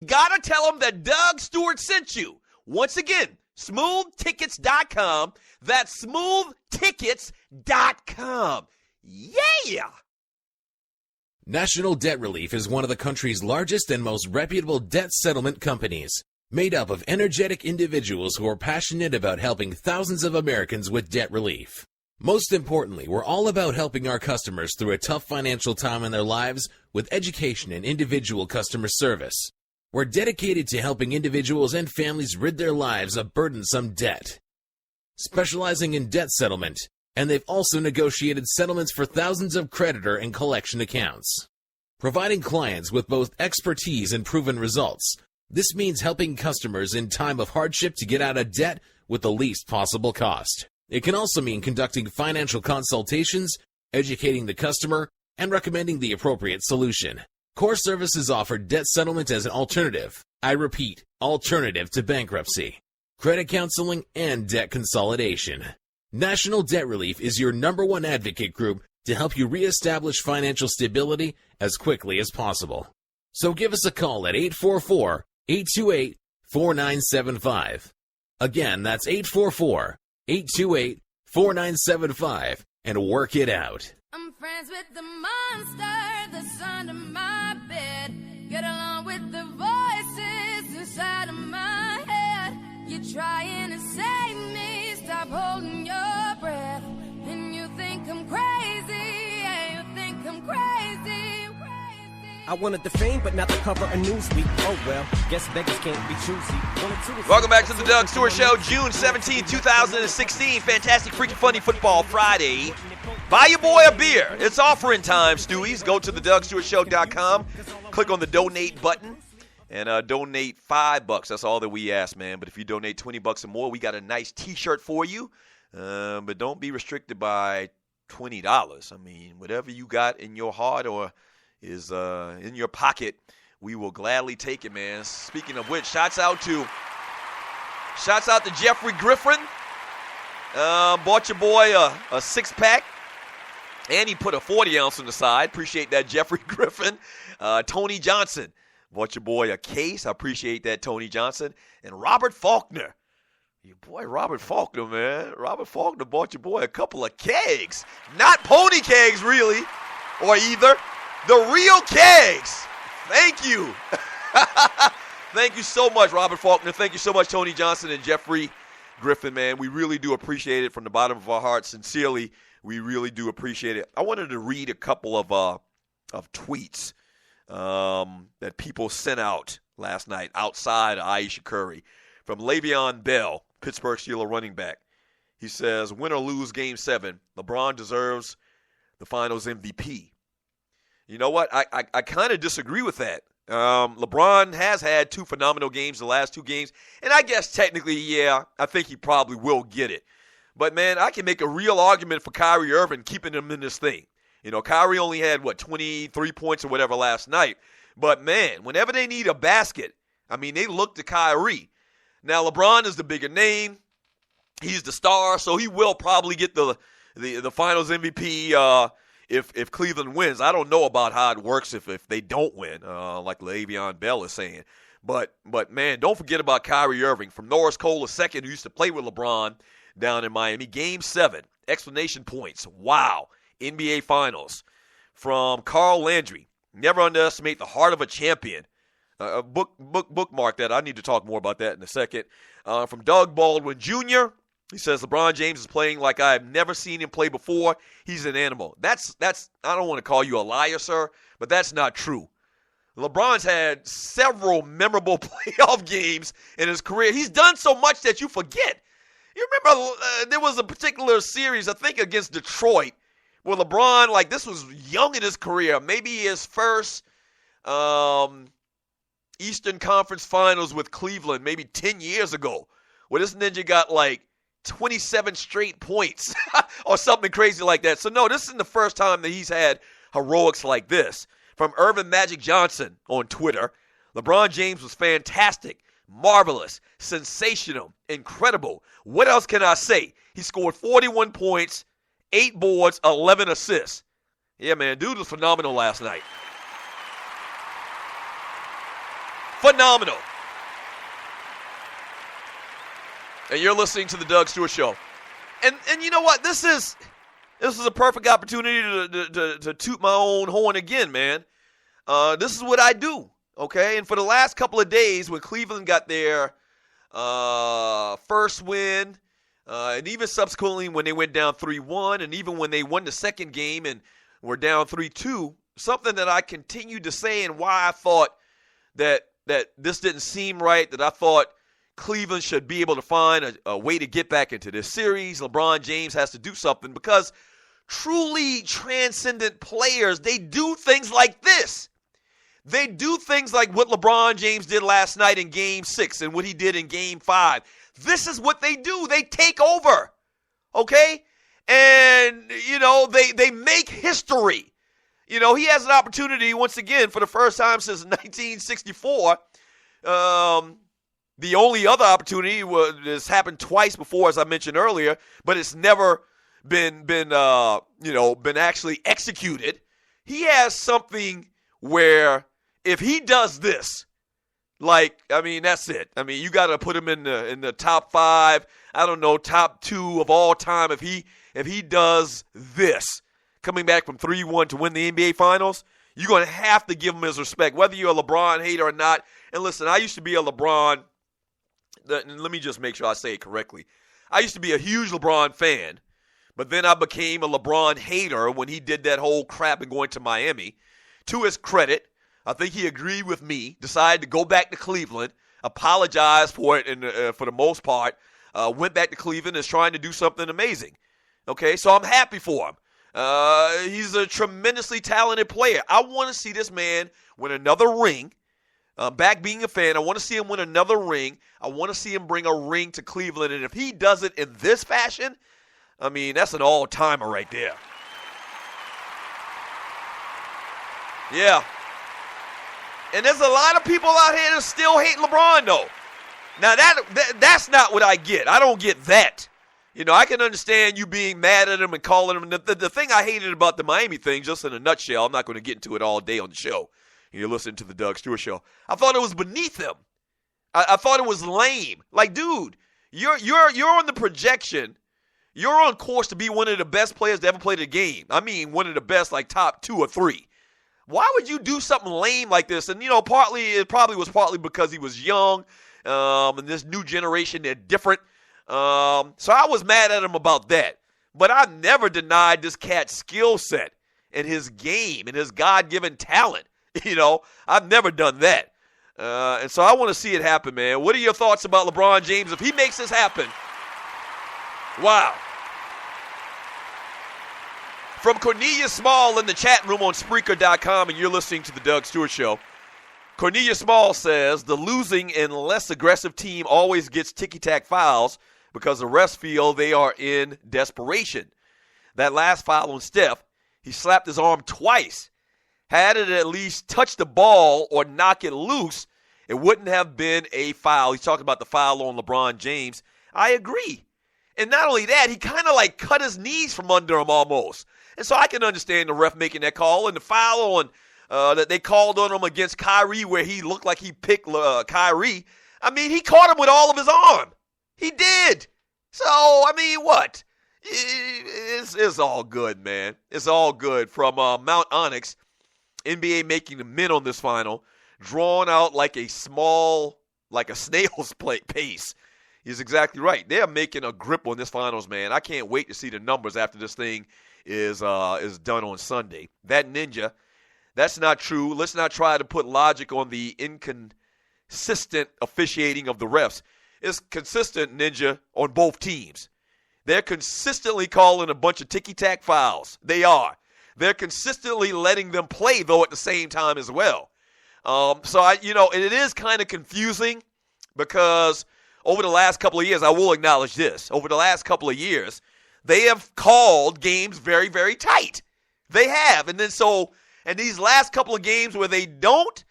gotta tell them that Doug Stewart sent you. Once again, smoothtickets.com. That's smoothtickets.com. Yeah! National Debt Relief is one of the country's largest and most reputable debt settlement companies, made up of energetic individuals who are passionate about helping thousands of Americans with debt relief. Most importantly, we're all about helping our customers through a tough financial time in their lives with education and individual customer service. We're dedicated to helping individuals and families rid their lives of burdensome debt. Specializing in debt settlement, and they've also negotiated settlements for thousands of creditor and collection accounts. Providing clients with both expertise and proven results, this means helping customers in time of hardship to get out of debt with the least possible cost. It can also mean conducting financial consultations, educating the customer, and recommending the appropriate solution. Core Services offer debt settlement as an alternative. I repeat, alternative to bankruptcy, credit counseling, and debt consolidation. National Debt Relief is your #1 advocate group to help you reestablish financial stability as quickly as possible. So give us a call at 844-828-4975. Again, that's 844-828-4975, and work it out. I'm friends with the monster that's under my bed. Get along with the voices inside of my head. You're trying to save me, stop holding your breath. And you think I'm crazy, yeah, you think I'm crazy. I wanted the fame, but not the cover of Newsweek. Oh well, guess beggars can't be choosy. Welcome back to the Doug Stewart Show, June 17, 2016. Fantastic, freaking funny football Friday. Buy your boy a beer. It's offering time, Stewies. Go to the DougStewartShow.com. Click on the donate button and donate $5. That's all that we ask, man. But if you donate $20 or more, we got a nice T-shirt for you. But don't be restricted by $20. I mean, whatever you got in your heart or is in your pocket, we will gladly take it, man. Speaking of which, shouts out to Jeffrey Griffin. Bought your boy a six-pack, and he put a 40-ounce on the side. Appreciate that, Jeffrey Griffin. Tony Johnson bought your boy a case. I appreciate that, Tony Johnson. And Robert Faulkner. Your boy Robert Faulkner, man. Robert Faulkner bought your boy a couple of kegs. Not pony kegs, really, or either. The real kegs. Thank you. Thank you so much, Robert Faulkner. Thank you so much, Tony Johnson and Jeffrey Griffin, man. We really do appreciate it from the bottom of our hearts. Sincerely, we really do appreciate it. I wanted to read a couple of tweets that people sent out last night outside of Aisha Curry from Le'Veon Bell, Pittsburgh Steelers running back. He says, win or lose Game 7, LeBron deserves the Finals MVP. You know what? I kind of disagree with that. LeBron has had two phenomenal games the last two games, and I guess technically, yeah, I think he probably will get it. But, man, I can make a real argument for Kyrie Irving keeping him in this thing. You know, Kyrie only had, 23 points or whatever last night. But, man, whenever they need a basket, I mean, they look to Kyrie. Now, LeBron is the bigger name. He's the star, so he will probably get the Finals MVP if Cleveland wins. I don't know about how it works if they don't win, like Le'Veon Bell is saying. But man, don't forget about Kyrie Irving. From Norris Cole II, who used to play with LeBron down in Miami. Game 7, explanation points. Wow. NBA Finals. From Carl Landry, never underestimate the heart of a champion. Bookmark that. I need to talk more about that in a second. From Doug Baldwin Jr., he says, LeBron James is playing like I have never seen him play before. He's an animal. That's. I don't want to call you a liar, sir, but that's not true. LeBron's had several memorable playoff games in his career. He's done so much that you forget. You remember there was a particular series, I think, against Detroit, where LeBron, this was young in his career, maybe his first Eastern Conference Finals with Cleveland, maybe 10 years ago, where this ninja got 27 straight points or something crazy like that. So, no, this isn't the first time that he's had heroics like this. From Irvin Magic Johnson on Twitter, LeBron James was fantastic, marvelous, sensational, incredible. What else can I say? He scored 41 points, 8 boards, 11 assists. Yeah, man, dude was phenomenal last night. Phenomenal. And you're listening to the Doug Stewart Show. And you know what? This is a perfect opportunity to toot my own horn again, man. This is what I do, okay? And for the last couple of days when Cleveland got their first win, and even subsequently when they went down 3-1, and even when they won the second game and were down 3-2, something that I continued to say and why I thought that this didn't seem right, that I thought Cleveland should be able to find a way to get back into this series. LeBron James has to do something because truly transcendent players, they do things like this. They do things like what LeBron James did last night in Game 6 and what he did in Game 5. This is what they do. They take over, okay? And, you know, they make history. You know, he has an opportunity once again for the first time since 1964. The only other opportunity has happened twice before, as I mentioned earlier, but it's never been actually executed. He has something where if he does this, that's it. I mean, you got to put him in the top 5. I don't know, top 2 of all time. If he does this, coming back from 3-1 to win the NBA Finals, you're going to have to give him his respect, whether you're a LeBron hater or not. And listen, I used to be a LeBron. Let me just make sure I say it correctly. I used to be a huge LeBron fan, but then I became a LeBron hater when he did that whole crap and going to Miami. To his credit, I think he agreed with me, decided to go back to Cleveland, apologized for it and for the most part, went back to Cleveland and is trying to do something amazing. Okay, so I'm happy for him. He's a tremendously talented player. I want to see this man win another ring. Back being a fan, I want to see him win another ring. I want to see him bring a ring to Cleveland. And if he does it in this fashion, I mean, that's an all-timer right there. Yeah. And there's a lot of people out here that still hate LeBron, though. Now, that's not what I get. I don't get that. You know, I can understand you being mad at him and calling him. The thing I hated about the Miami thing, just in a nutshell, I'm not going to get into it all day on the show. You're listening to the Doug Stewart Show. I thought it was beneath him. I thought it was lame. Like, dude, you're on the projection. You're on course to be one of the best players to ever play the game. I mean, one of the best, like top 2 or 3. Why would you do something lame like this? And, you know, it probably was because he was young, and this new generation, they're different. So I was mad at him about that. But I never denied this cat's skill set and his game and his God-given talent. You know, I've never done that. And so I want to see it happen, man. What are your thoughts about LeBron James if he makes this happen? Wow. From Cornelius Small in the chat room on Spreaker.com, and you're listening to the Doug Stewart Show. Cornelius Small says, the losing and less aggressive team always gets ticky-tack fouls because the refs feel they are in desperation. That last foul on Steph, he slapped his arm twice. Had it at least touch the ball or knock it loose, it wouldn't have been a foul. He's talking about the foul on LeBron James. I agree. And not only that, he kind of like cut his knees from under him almost. And so I can understand the ref making that call. And the foul on that they called on him against Kyrie where he looked like he picked Kyrie, I mean, he caught him with all of his arm. He did. So, I mean, what? It's all good, man. It's all good. From Mount Onyx, NBA making the men on this final, drawn out like a snail's pace. He's exactly right. They're making a grip on this finals, man. I can't wait to see the numbers after this thing is done on Sunday. That ninja, that's not true. Let's not try to put logic on the inconsistent officiating of the refs. It's consistent, ninja, on both teams. They're consistently calling a bunch of ticky-tack fouls. They are. They're consistently letting them play, though, at the same time as well. It is kind of confusing because over the last couple of years, I will acknowledge this, over the last couple of years, they have called games very, very tight. They have. And these last couple of games where they don't,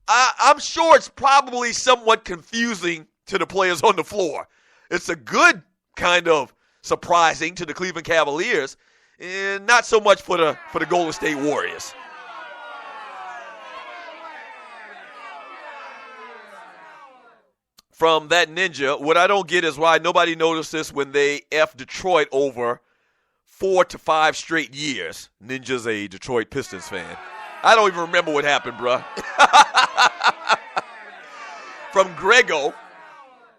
I'm sure it's probably somewhat confusing to the players on the floor. It's a good kind of surprising to the Cleveland Cavaliers, and not so much for the Golden State Warriors. from that ninja. What I don't get is why nobody noticed this when they F Detroit over 4 to 5 straight years. Ninja's a Detroit Pistons fan. I don't even remember what happened, bruh. From Grego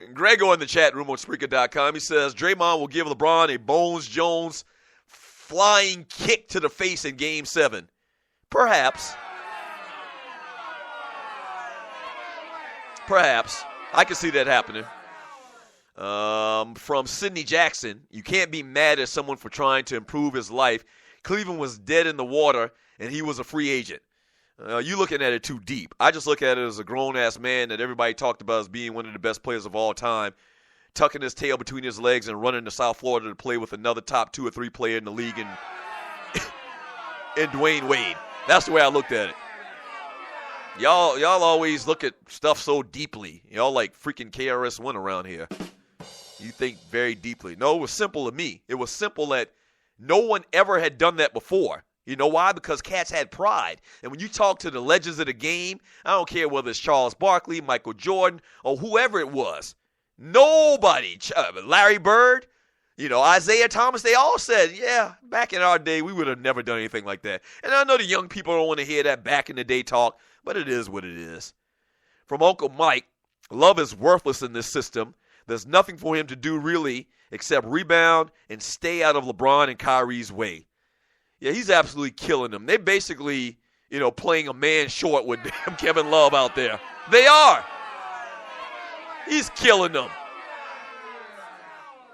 in the chat room on Spreaker.com, he says, Draymond will give LeBron a Bones Jones flying kick to the face in Game 7. Perhaps. I can see that happening. From Sidney Jackson, you can't be mad at someone for trying to improve his life. Cleveland was dead in the water, and he was a free agent. You looking at it too deep. I just look at it as a grown-ass man that everybody talked about as being one of the best players of all time, tucking his tail between his legs and running to South Florida to play with another top 2 or 3 player in the league and Dwayne Wade. That's the way I looked at it. Y'all always look at stuff so deeply. Y'all like freaking KRS-One around here. You think very deeply. No, it was simple to me. It was simple that no one ever had done that before. You know why? Because cats had pride. And when you talk to the legends of the game, I don't care whether it's Charles Barkley, Michael Jordan, or whoever it was. Nobody, Larry Bird, Isaiah Thomas, they all said, yeah, back in our day, we would have never done anything like that. And I know the young people don't want to hear that back in the day talk, but it is what it is. From Uncle Mike, love is worthless in this system. There's nothing for him to do really except rebound and stay out of LeBron and Kyrie's way. Yeah, he's absolutely killing them. They're basically, playing a man short with damn Kevin Love out there. They are. He's killing them.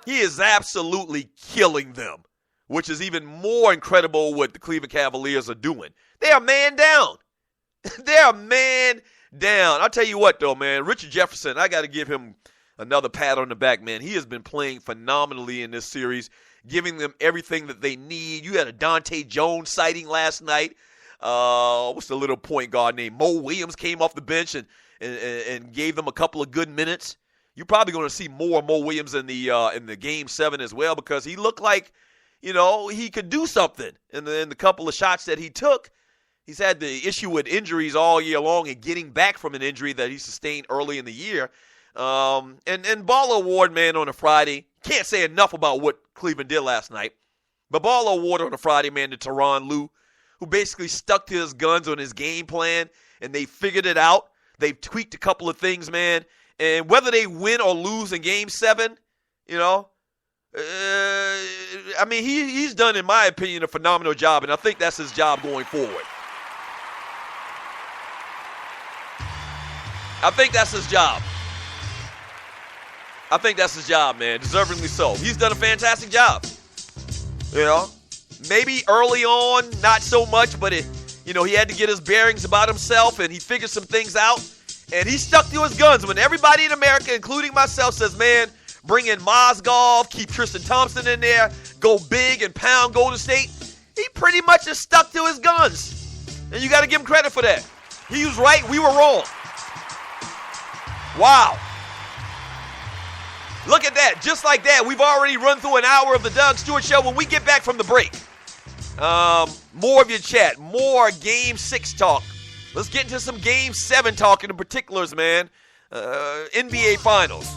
He is absolutely killing them, which is even more incredible what the Cleveland Cavaliers are doing. They are man down. They're man down. I'll tell you what, though, man. Richard Jefferson, I got to give him another pat on the back, man. He has been playing phenomenally in this series, giving them everything that they need. You had a Dante Jones sighting last night. What's the little point guard named? Mo Williams came off the bench and gave them a couple of good minutes. You're probably going to see more Mo Williams in the Game 7 as well, because he looked like, he could do something in the couple of shots that he took. He's had the issue with injuries all year long and getting back from an injury that he sustained early in the year. And Baller Award, man, on a Friday. Can't say enough about what Cleveland did last night. But Baller Award on a Friday, man, to Tyronn Lue, who basically stuck to his guns on his game plan, and they figured it out. They've tweaked a couple of things, man. And whether they win or lose in Game 7, he's done, in my opinion, a phenomenal job, and I think that's his job going forward. I think that's his job. Man. Deservingly so. He's done a fantastic job. Maybe early on, not so much, but he had to get his bearings about himself, and he figured some things out, and he stuck to his guns. When everybody in America, including myself, says, man, bring in Mozgov, keep Tristan Thompson in there, go big and pound Golden State, he pretty much just stuck to his guns. And you got to give him credit for that. He was right, we were wrong. Wow. Look at that. Just like that, we've already run through an hour of the Doug Stewart Show. When we get back from the break, more of your chat, more Game 6 talk. Let's get into some Game 7 talk in the particulars, man. NBA Finals.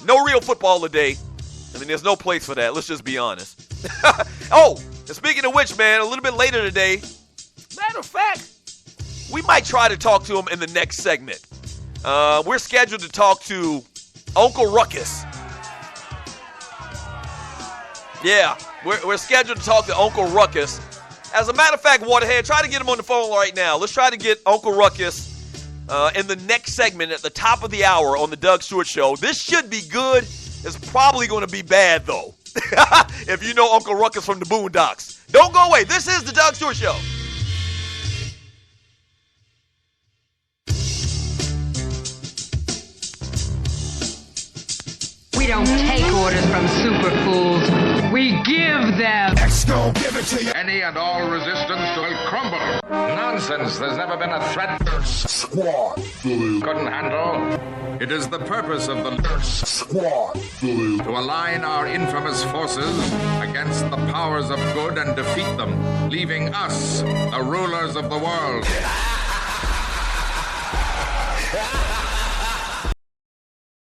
No real football today. There's no place for that. Let's just be honest. Oh, and speaking of which, man, a little bit later today, matter of fact, we might try to talk to him in the next segment. We're scheduled to talk to Uncle Ruckus. Yeah, we're scheduled to talk to Uncle Ruckus. As a matter of fact, Waterhead, try to get him on the phone right now. Let's try to get Uncle Ruckus in the next segment at the top of the hour on the Doug Stewart Show. This should be good. It's probably going to be bad, though, if you know Uncle Ruckus from the Boondocks. Don't go away. This is the Doug Stewart Show. We don't take orders from super fools. We give them. Give it to you. Any and all resistance will crumble. Nonsense. There's never been a threat squad couldn't handle. It is the purpose of the squad to align our infamous forces against the powers of good and defeat them, leaving us, the rulers of the world.